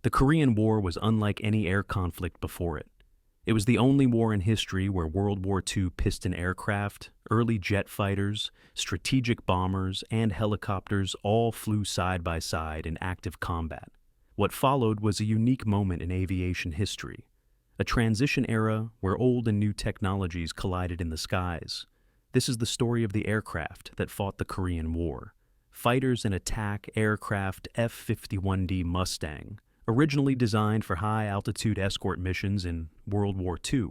The Korean War was unlike any air conflict before it. It was the only war in history where World War II piston aircraft, early jet fighters, strategic bombers, and helicopters all flew side by side in active combat. What followed was a unique moment in aviation history, a transition era where old and new technologies collided in the skies. This is the story of the aircraft that fought the Korean War. Fighters and attack aircraft F-51D Mustang. Originally designed for high-altitude escort missions in World War II,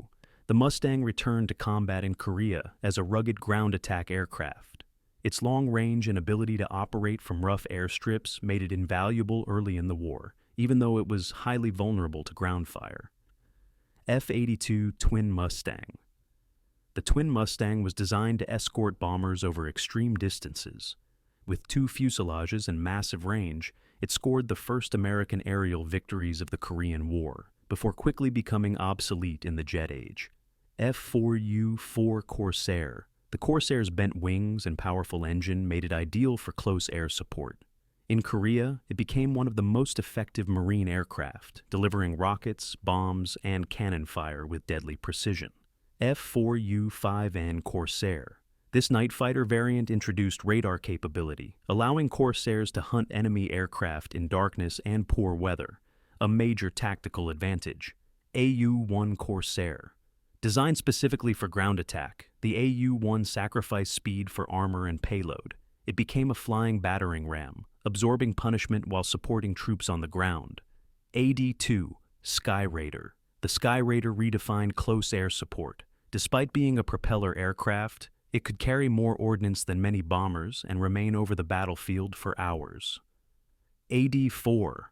the Mustang returned to combat in Korea as a rugged ground attack aircraft. Its long range and ability to operate from rough airstrips made it invaluable early in the war, even though it was highly vulnerable to ground fire. F-82 Twin Mustang. The Twin Mustang was designed to escort bombers over extreme distances. With 2 fuselages and massive range, it scored the first American aerial victories of the Korean War, before quickly becoming obsolete in the jet age. F4U-4 Corsair. The Corsair's bent wings and powerful engine made it ideal for close air support. In Korea, it became one of the most effective marine aircraft, delivering rockets, bombs, and cannon fire with deadly precision. F4U-5N Corsair. This night fighter variant introduced radar capability, allowing Corsairs to hunt enemy aircraft in darkness and poor weather, a major tactical advantage. AU-1 Corsair. Designed specifically for ground attack, the AU-1 sacrificed speed for armor and payload. It became a flying battering ram, absorbing punishment while supporting troops on the ground. AD-2 Skyraider. The Skyraider redefined close air support. Despite being a propeller aircraft, it could carry more ordnance than many bombers and remain over the battlefield for hours. AD-4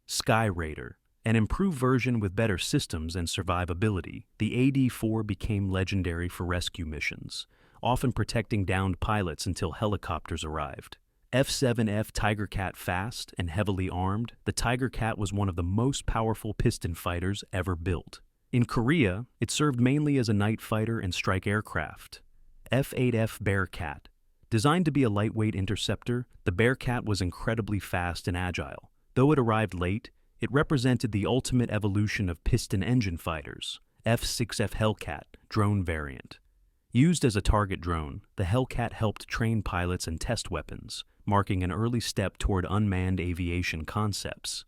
Skyraider. An improved version with better systems and survivability, the AD-4 became legendary for rescue missions, often protecting downed pilots until helicopters arrived. F9F Tigercat fast and heavily armed, the Tigercat was one of the most powerful piston fighters ever built. In Korea, it served mainly as a night fighter and strike aircraft. F8F Bearcat. Designed to be a lightweight interceptor, the Bearcat was incredibly fast and agile. Though it arrived late, it represented the ultimate evolution of piston engine fighters. F6F Hellcat, drone variant. Used as a target drone, the Hellcat helped train pilots and test weapons, marking an early step toward unmanned aviation concepts.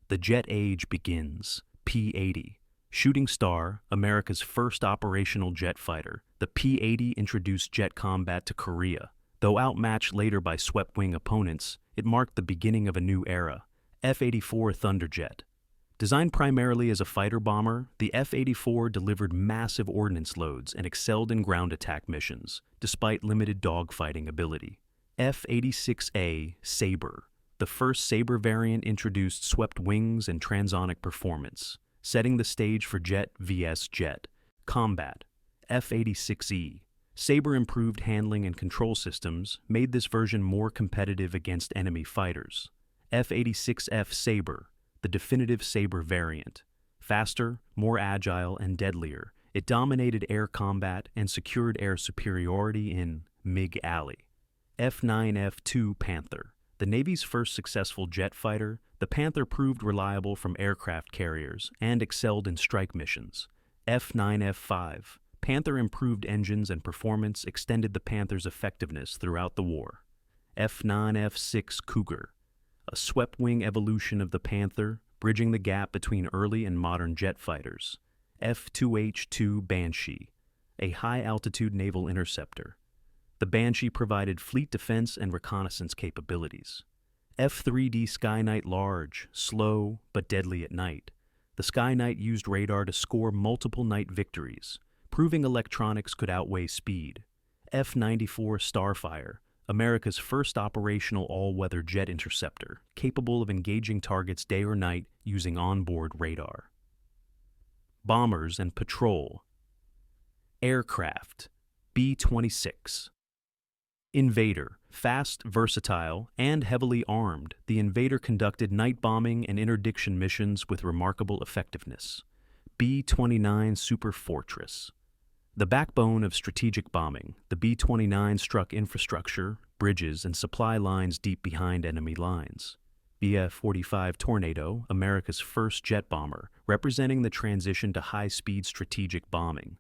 The jet age begins. P-80. Shooting Star, America's first operational jet fighter, the P-80 introduced jet combat to Korea. Though outmatched later by swept-wing opponents, it marked the beginning of a new era. F-84 Thunderjet. Designed primarily as a fighter bomber, the F-84 delivered massive ordnance loads and excelled in ground attack missions, despite limited dogfighting ability. F-86A Sabre. The first Sabre variant introduced swept wings and transonic performance, setting the stage for jet vs. jet combat. F-86E. Sabre improved handling and control systems, made this version more competitive against enemy fighters. F-86F Sabre, the definitive Sabre variant. Faster, more agile, and deadlier, it dominated air combat and secured air superiority in MiG Alley. F9F Panther. The Navy's first successful jet fighter, the Panther proved reliable from aircraft carriers and excelled in strike missions. F9F Panther improved engines and performance extended the Panther's effectiveness throughout the war. F9F Cougar. A swept-wing evolution of the Panther, bridging the gap between early and modern jet fighters. F2H-2 Banshee. A high-altitude naval interceptor. The Banshee provided fleet defense and reconnaissance capabilities. F3D Skyknight Large, slow but deadly at night. The Skyknight used radar to score multiple night victories, proving electronics could outweigh speed. F-94 Starfire, America's first operational all-weather jet interceptor, capable of engaging targets day or night using onboard radar. Bombers and patrol. Aircraft. B-26. Invader. Fast, versatile, and heavily armed, the Invader conducted night bombing and interdiction missions with remarkable effectiveness. B-29 Super Fortress. The backbone of strategic bombing, the B-29 struck infrastructure, bridges, and supply lines deep behind enemy lines. Bf-45 Tornado, America's first jet bomber, representing the transition to high-speed strategic bombing.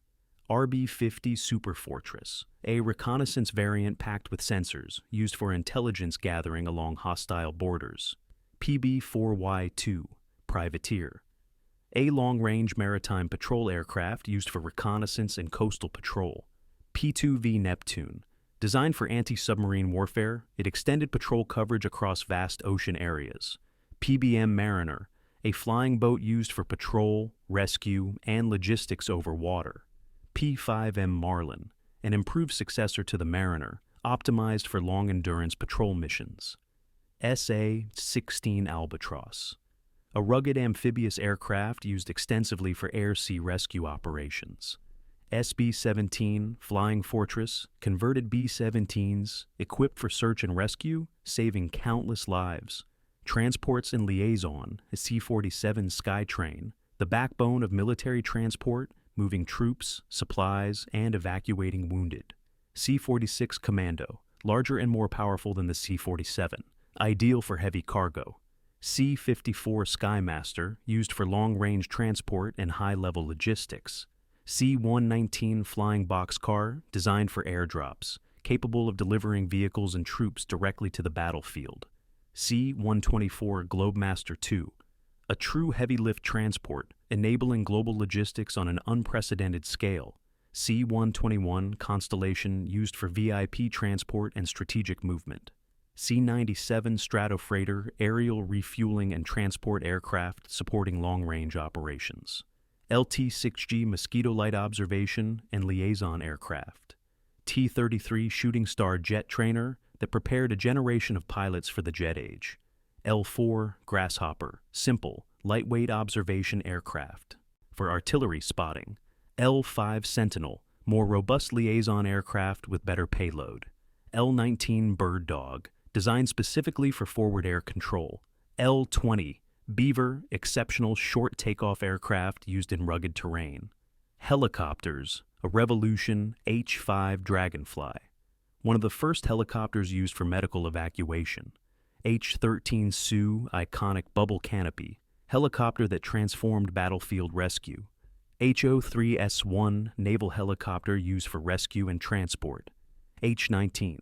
RB-50 Superfortress, a reconnaissance variant packed with sensors, used for intelligence gathering along hostile borders. PB-4Y2 Privateer, a long-range maritime patrol aircraft used for reconnaissance and coastal patrol. P-2V Neptune, designed for anti-submarine warfare, it extended patrol coverage across vast ocean areas. PBM Mariner, a flying boat used for patrol, rescue, and logistics over water. P-5M Marlin, an improved successor to the Mariner, optimized for long-endurance patrol missions. SA-16 Albatross, a rugged amphibious aircraft used extensively for air-sea rescue operations. SB-17 Flying Fortress, converted B-17s, equipped for search and rescue, saving countless lives. Transports and Liaison, a C-47 Skytrain, the backbone of military transport, moving troops, supplies, and evacuating wounded. C-46 Commando, larger and more powerful than the C-47, ideal for heavy cargo. C-54 Skymaster, used for long-range transport and high-level logistics. C-119 Flying Boxcar, designed for airdrops, capable of delivering vehicles and troops directly to the battlefield. C-124 Globemaster II, a true heavy-lift transport, enabling global logistics on an unprecedented scale. C-121 Constellation, used for VIP transport and strategic movement. C-97 Stratofreighter, aerial refueling and transport aircraft supporting long-range operations. LT-6G Mosquito Light Observation and Liaison aircraft. T-33 Shooting Star jet trainer that prepared a generation of pilots for the jet age. L-4 Grasshopper, simple, lightweight observation aircraft for artillery spotting. L-5 Sentinel, more robust liaison aircraft with better payload. L-19 Bird Dog, designed specifically for forward air control. L-20 Beaver, exceptional short takeoff aircraft used in rugged terrain. Helicopters, a Revolution H-5 Dragonfly, one of the first helicopters used for medical evacuation. H-13 Sioux, iconic bubble canopy, helicopter that transformed battlefield rescue. HO-3S-1, naval helicopter used for rescue and transport. H-19,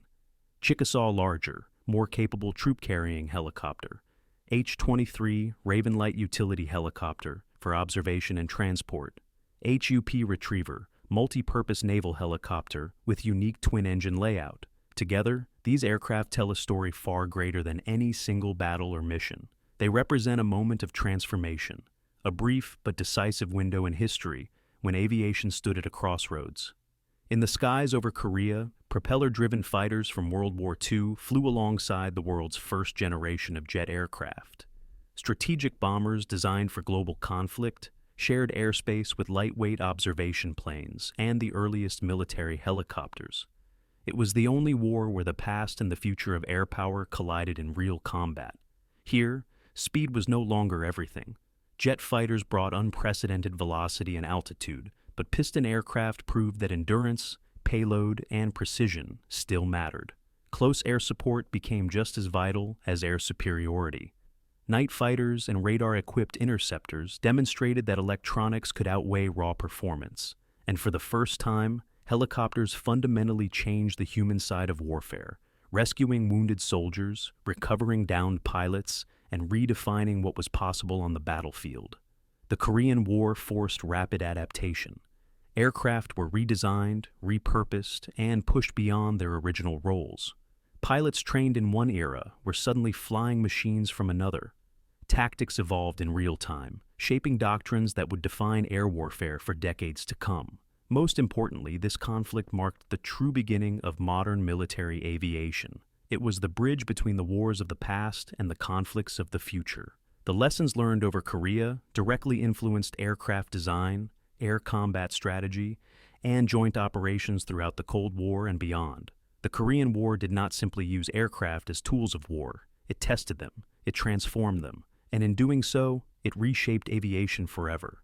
Chickasaw larger, more capable troop-carrying helicopter. H-23, Raven light utility helicopter for observation and transport. HUP Retriever, multi-purpose naval helicopter with unique twin-engine layout. Together, these aircraft tell a story far greater than any single battle or mission. They represent a moment of transformation, a brief but decisive window in history when aviation stood at a crossroads. In the skies over Korea, propeller-driven fighters from World War II flew alongside the world's first generation of jet aircraft. Strategic bombers designed for global conflict shared airspace with lightweight observation planes and the earliest military helicopters. It was the only war where the past and the future of air power collided in real combat. Here, speed was no longer everything. Jet fighters brought unprecedented velocity and altitude, but piston aircraft proved that endurance, payload, and precision still mattered. Close air support became just as vital as air superiority. Night fighters and radar-equipped interceptors demonstrated that electronics could outweigh raw performance, and for the first time, helicopters fundamentally changed the human side of warfare, rescuing wounded soldiers, recovering downed pilots, and redefining what was possible on the battlefield. The Korean War forced rapid adaptation. Aircraft were redesigned, repurposed, and pushed beyond their original roles. Pilots trained in one era were suddenly flying machines from another. Tactics evolved in real time, shaping doctrines that would define air warfare for decades to come. Most importantly, this conflict marked the true beginning of modern military aviation. It was the bridge between the wars of the past and the conflicts of the future. The lessons learned over Korea directly influenced aircraft design, air combat strategy, and joint operations throughout the Cold War and beyond. The Korean War did not simply use aircraft as tools of war. It tested them, it transformed them, and in doing so, it reshaped aviation forever.